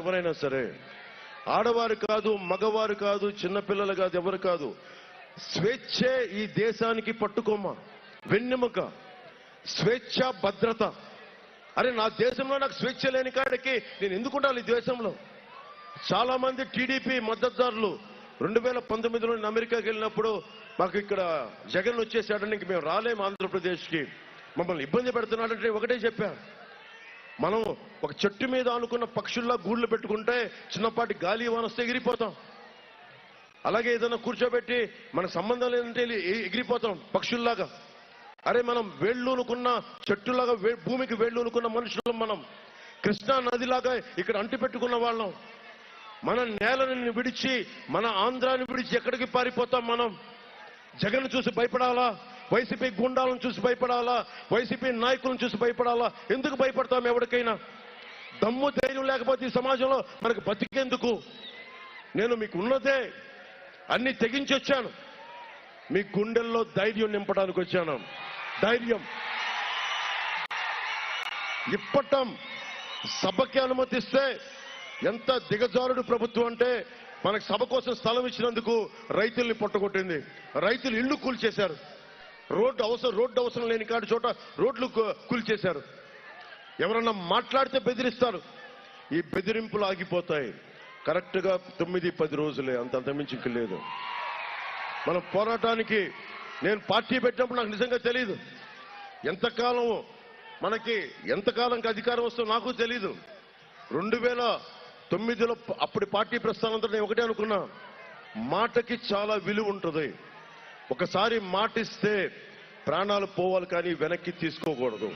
ఎవరైనా సరే, ఆడవారు కాదు, మగవారు కాదు, చిన్నపిల్లలు కాదు, ఎవరు కాదు, స్వేచ్ఛే ఈ దేశానికి పట్టుకోమ, వెన్నెముక, స్వేచ్ఛ, భద్రత. అరే నా దేశంలో నాకు స్వేచ్ఛ లేని కాడికి నేను ఎందుకుంటాను ఈ దేశంలో? చాలా మంది టీడీపీ మద్దతుదారులు 2019లో నేను అమెరికాకి వెళ్ళినప్పుడు మాకు ఇక్కడ జగన్ వచ్చేసాడని ఇంక మేము రాలేము ఆంధ్రప్రదేశ్కి, మమ్మల్ని ఇబ్బంది పెడుతున్నాడంటే ఒకటే చెప్పాను, మనం ఒక చెట్టు మీద అనుకున్న పక్షుల్లా గూళ్ళు పెట్టుకుంటే చిన్నపాటి గాలి వాన వస్తే ఎగిరిపోతాం. అలాగే ఏదైనా కూర్చోబెట్టి మనకు సంబంధం లేదంటే ఎగిరిపోతాం పక్షుల్లాగా. అరే మనం వేళ్ళూనుకున్న చెట్టులాగా, భూమికి వేళ్ళూనుకున్న మనుషులు మనం, కృష్ణా నదిలాగా ఇక్కడ అంటి పెట్టుకున్న వాళ్ళం. మన నేలని విడిచి, మన ఆంధ్రాని విడిచి ఎక్కడికి పారిపోతాం మనం? జగన్ చూసి భయపడాలా? వైసీపీ గుండాలను చూసి భయపడాలా? వైసీపీ నాయకులను చూసి భయపడాలా? ఎందుకు భయపడతాం? ఎవరికైనా దమ్ము ధైర్యం లేకపోతే ఈ సమాజంలో మనకు బతికేందుకు? నేను మీకు ఉన్నదే అన్ని తెగించి వచ్చాను, మీ గుండెల్లో ధైర్యం నింపడానికి వచ్చాను. ధైర్యం ఇప్పటం సభకి అనుమతిస్తే ఎంత దిగజారుడు ప్రభుత్వం అంటే, మనకు సభ కోసం స్థలం ఇచ్చినందుకు రైతుల్ని పొట్టగొట్టింది, రైతులు ఇళ్లు కూల్చేశారు, రోడ్డు అవసరం లేని కాడి చోట రోడ్లు కూల్చేశారు. ఎవరన్నా మాట్లాడితే బెదిరిస్తారు. ఈ బెదిరింపులు ఆగిపోతాయి కరెక్ట్గా 9-10 రోజులే, అంత మించి ఇంక లేదు. మన పోరాటానికి నేను పార్టీ పెట్టినప్పుడు నాకు నిజంగా తెలియదు ఎంతకాలంకి అధికారం వస్తుందో నాకు తెలీదు. 2009లో అప్పటి పార్టీ ప్రస్థానంతో నేను ఒకటే అనుకున్నా, మాటకి చాలా విలువ ఉంటుంది. ఒకసారి మాటిస్తే ప్రాణాలు పోవాలి కానీ వెనక్కి తీసుకోకూడదు.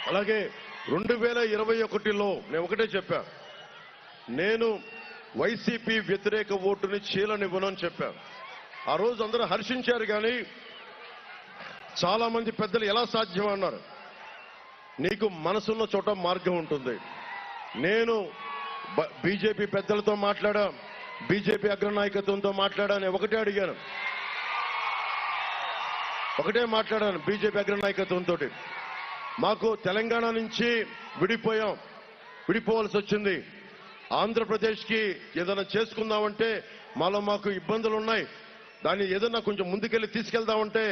అలాగే 2021లో నేను ఒకటే చెప్పా, నేను వైసీపీ వ్యతిరేక ఓటుని చీలనివ్వనని చెప్పాను. ఆ రోజు అందరూ హర్షించారు, కానీ చాలా మంది పెద్దలు ఎలా సాధ్యం అన్నారు. నీకు మనసున్న చోట మార్గం ఉంటుంది. నేను బీజేపీ పెద్దలతో మాట్లాడా, బీజేపీ అగ్రనాయకత్వంతో మాట్లాడాను, ఒకటే మాట్లాడాను బీజేపీ అగ్రనాయకత్వంతో. మాకు తెలంగాణ నుంచి విడిపోవాల్సి వచ్చింది. ఆంధ్రప్రదేశ్కి ఏదైనా చేసుకుందామంటే మాకు ఇబ్బందులు ఉన్నాయి. దాన్ని ఏదన్నా కొంచెం ముందుకెళ్ళి తీసుకెళ్దామంటే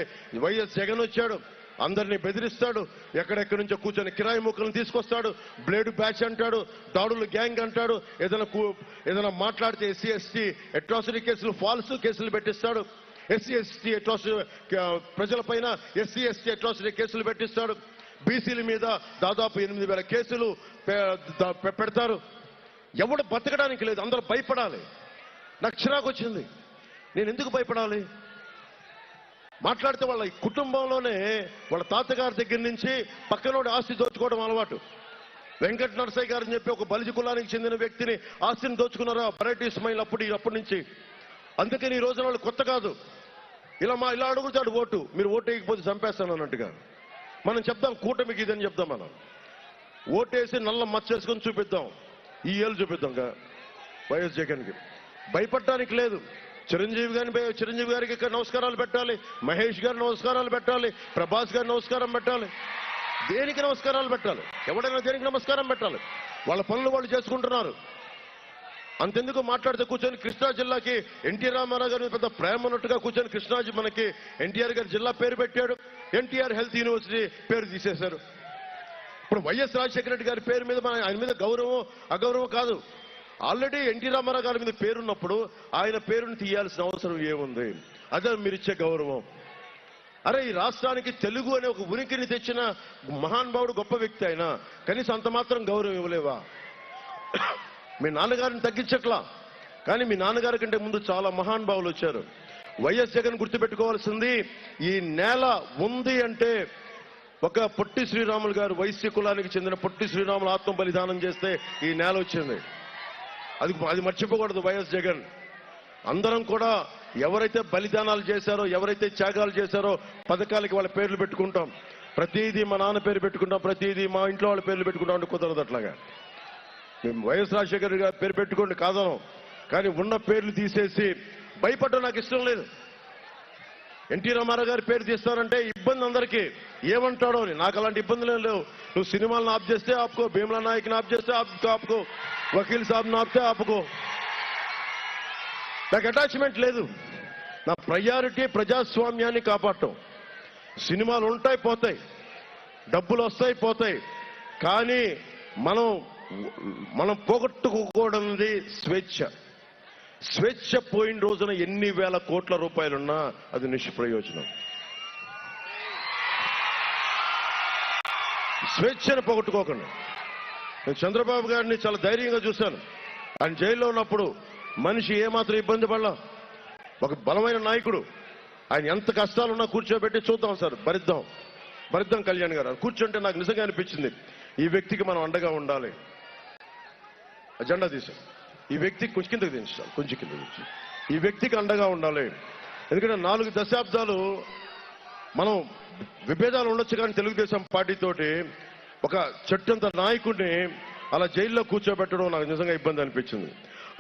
వైఎస్ జగన్ వచ్చాడు, అందరినీ బెదిరిస్తాడు, ఎక్కడెక్కడి నుంచో కూర్చొని కిరాయి ముక్కలను తీసుకొస్తాడు, బ్లేడ్ బ్యాచ్ అంటాడు, దాడులు గ్యాంగ్ అంటాడు, ఏదైనా మాట్లాడితే ఎస్సీ ఎస్టీ అట్రాసిటీ కేసులు, ఫాల్స్ కేసులు పెట్టిస్తాడు, ఎస్సీ ఎస్టీ ప్రజలపైన ఎస్సీ ఎస్టీ అట్రాసిటీ కేసులు పెట్టిస్తాడు, బీసీల మీద దాదాపు 8,000 కేసులు పెడతారు. ఎవడు బతకడానికి లేదు, అందరూ భయపడాలి. నాకు చిరాకు వచ్చింది, నేను ఎందుకు భయపడాలి? మాట్లాడితే వాళ్ళ కుటుంబంలోనే వాళ్ళ తాతగారి దగ్గర నుంచి పక్కనోడి ఆస్తి దోచుకోవడం అలవాటు. వెంకట నరసయ్య గారు అని చెప్పి ఒక బలిజ కులానికి చెందిన వ్యక్తిని ఆస్తిని దోచుకున్నారా వెరైటీ స్మైల్ అప్పటి నుంచి. అందుకని ఈ రోజున వాళ్ళు కొత్త కాదు, ఇలా అడుగుతాడు ఓటు, మీరు ఓటు వేయకపోతే చంపేస్తాను అన్నట్టుగా. మనం చెప్దాం కూటమికి ఇదని చెప్దాం, మనం ఓటేసి నల్ల మచ్చేసుకొని చూపిద్దాం, ఈ ఏళ్ళు చూపిద్దాం వైఎస్ జగన్కి. భయపడటానికి లేదు. చిరంజీవి గారికి ఇక్కడ నమస్కారాలు పెట్టాలి, మహేష్ గారి నమస్కారాలు పెట్టాలి, ప్రభాస్ గారి నమస్కారం పెట్టాలి. దేనికి నమస్కారాలు పెట్టాలి? ఎవడైనా దేనికి నమస్కారం పెట్టాలి? వాళ్ళ పనులు వాళ్ళు చేసుకుంటున్నారు. అంతెందుకు మాట్లాడితే కూర్చొని కృష్ణా జిల్లాకి ఎన్టీ రామారావు గారి పెద్ద ప్రేమ ఉన్నట్టుగా కూర్చొని కృష్ణా మనకి ఎన్టీఆర్ గారి జిల్లా పేరు పెట్టాడు, ఎన్టీఆర్ హెల్త్ యూనివర్సిటీ పేరు తీసేశారు. ఇప్పుడు వైఎస్ రాజశేఖర రెడ్డి గారి పేరు మీద ఆయన మీద గౌరవం అగౌరవం కాదు, ఆల్రెడీ ఎన్టీ రామారావు గారి మీద పేరున్నప్పుడు ఆయన పేరును తీయాల్సిన అవసరం ఏముంది? అదే మీరు ఇచ్చే గౌరవం. అరే ఈ రాష్ట్రానికి తెలుగు అనే ఒక ఉనికిని తెచ్చిన మహానుభావుడు, గొప్ప వ్యక్తి అయినా కనీసం అంత మాత్రం గౌరవం ఇవ్వలేవా? మీ నాన్నగారిని తగ్గించట్లా, కానీ మీ నాన్నగారి కంటే ముందు చాలా మహానుభావులు వచ్చారు. వైఎస్ జగన్ గుర్తుపెట్టుకోవాల్సింది, ఈ నేల ఉంది అంటే ఒక పొట్టి శ్రీరాములు గారు, వైశ్య కులానికి చెందిన పొట్టి శ్రీరాములు ఆత్మ బలిదానం చేస్తే ఈ నేల వచ్చింది. అది మర్చిపోకూడదు వైఎస్ జగన్. అందరం కూడా ఎవరైతే బలిదానాలు చేశారో, ఎవరైతే త్యాగాలు చేశారో పథకాలకి వాళ్ళ పేర్లు పెట్టుకుంటాం. ప్రతిదీ మా నాన్న పేరు పెట్టుకుంటాం, ప్రతిదీ మా ఇంట్లో వాళ్ళ పేర్లు పెట్టుకుంటాం అంటే కుదరదు. అట్లాగా మేము వైఎస్ రాజశేఖర్ గారి పేరు పెట్టుకోండి కాదనం, కానీ ఉన్న పేర్లు తీసేసి భయపడడం నాకు ఇష్టం లేదు. ఎన్టీ రామారావు గారి పేరు తీస్తారంటే ఇబ్బంది అందరికీ, ఏమంటాడో అని. నాకు అలాంటి ఇబ్బందులు ఏం లేవు. నువ్వు సినిమాలను ఆప్ చేస్తే ఆపుకో, భీమలా నాయక్ని ఆప్ చేస్తే ఆపుకో, వకీల్ సాబ్ని ఆపితే ఆపుకో, నాకు అటాచ్మెంట్ లేదు. నా ప్రయారిటీ ప్రజాస్వామ్యాన్ని కాపాడటం. సినిమాలు ఉంటాయి పోతాయి, డబ్బులు వస్తాయి పోతాయి, కానీ మనం పోగొట్టుకోకూడనిది స్వేచ్ఛ. స్వేచ్ఛ పోయిన రోజున ఎన్ని వేల కోట్ల రూపాయలున్నా అది నిష్ప్రయోజనం. స్వేచ్ఛను పోగొట్టుకోకండి. నేను చంద్రబాబు గారిని చాలా ధైర్యంగా చూశాను. ఆయన జైల్లో ఉన్నప్పుడు మనిషి ఏమాత్రం ఇబ్బంది పడలా. ఒక బలమైన నాయకుడు. ఆయన ఎంత కష్టాలున్నా కూర్చోబెట్టి చూద్దాం సార్, భరిద్దాం కళ్యాణ్ గారు కూర్చుంటే నాకు నిజంగా అనిపించింది, ఈ వ్యక్తికి మనం అండగా ఉండాలి. అజెండా తీసాం, ఈ వ్యక్తికి కొంచెం కిందకి దించాలి, ఈ వ్యక్తికి అండగా ఉండాలి. ఎందుకంటే 4 దశాబ్దాలు మనం విభేదాలు ఉండొచ్చు, కానీ తెలుగుదేశం పార్టీతోటి ఒక చెట్టంత నాయకుడిని అలా జైల్లో కూర్చోబెట్టడం నాకు నిజంగా ఇబ్బంది అనిపించింది.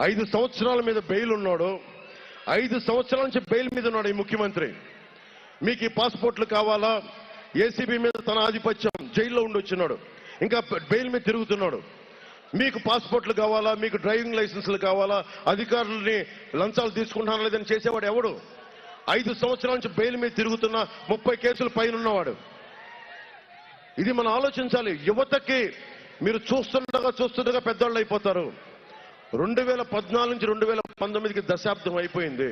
5 సంవత్సరాల మీద బెయిల్ ఉన్నాడు, 5 సంవత్సరాల నుంచి బెయిల్ మీద ఉన్నాడు ఈ ముఖ్యమంత్రి. మీకు ఈ పాస్పోర్ట్లు కావాలా? ఏసీబీ మీద తన ఆధిపత్యం, జైల్లో ఉండొచ్చున్నాడు, ఇంకా బెయిల్ మీద తిరుగుతున్నాడు. మీకు పాస్పోర్ట్లు కావాలా? మీకు డ్రైవింగ్ లైసెన్సులు కావాలా? అధికారులని లంచాలు తీసుకుంటాను లేదని చేసేవాడు ఎవడు? 5 సంవత్సరాల నుంచి బెయిల్ మీద తిరుగుతున్న 30 కేసులు పైన ఉన్నవాడు. ఇది మనం ఆలోచించాలి. యువతకి మీరు చూస్తుండగా పెద్దవాళ్ళు అయిపోతారు. 2014 నుంచి 2019కి దశాబ్దం అయిపోయింది.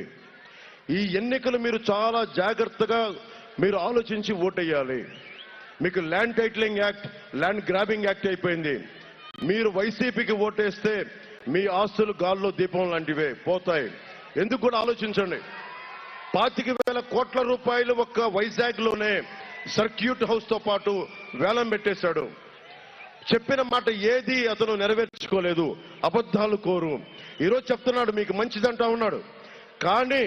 ఈ ఎన్నికలు మీరు చాలా జాగ్రత్తగా మీరు ఆలోచించి ఓటేయాలి. మీకు land titling act, land grabbing act అయిపోయింది. మీరు వైసీపీకి ఓటేస్తే మీ ఆస్తులు గాల్లో దీపం లాంటివే పోతాయి. ఎందుకు కూడా ఆలోచించండి. 25,000 కోట్ల రూపాయలు ఒక్క వైజాగ్ లోనే సర్క్యూట్ హౌస్ తో పాటు వేలం పెట్టేశాడు. చెప్పిన మాట ఏది అతను నెరవేర్చుకోలేదు, అబద్ధాలు కోరు. ఈరోజు చెప్తున్నాడు మీకు మంచిదంటా ఉన్నాడు, కానీ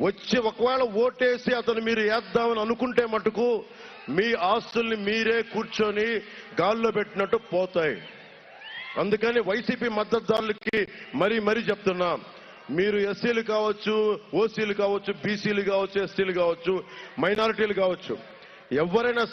వచ్చి ఒకవేళ ఓటేసి అతను మీరు వేద్దామని అనుకుంటే మటుకు మీ ఆస్తుల్ని మీరే కూర్చొని గాల్లో పెట్టినట్టు పోతాయి. అందుకని వైసీపీ మద్దతుదారులకి మరీ చెప్తున్నా, మీరు ఎస్సీలు కావచ్చు, ఓసీలు కావచ్చు, బీసీలు కావచ్చు, ఎస్టీలు కావచ్చు, మైనారిటీలు కావచ్చు, ఎవరైనా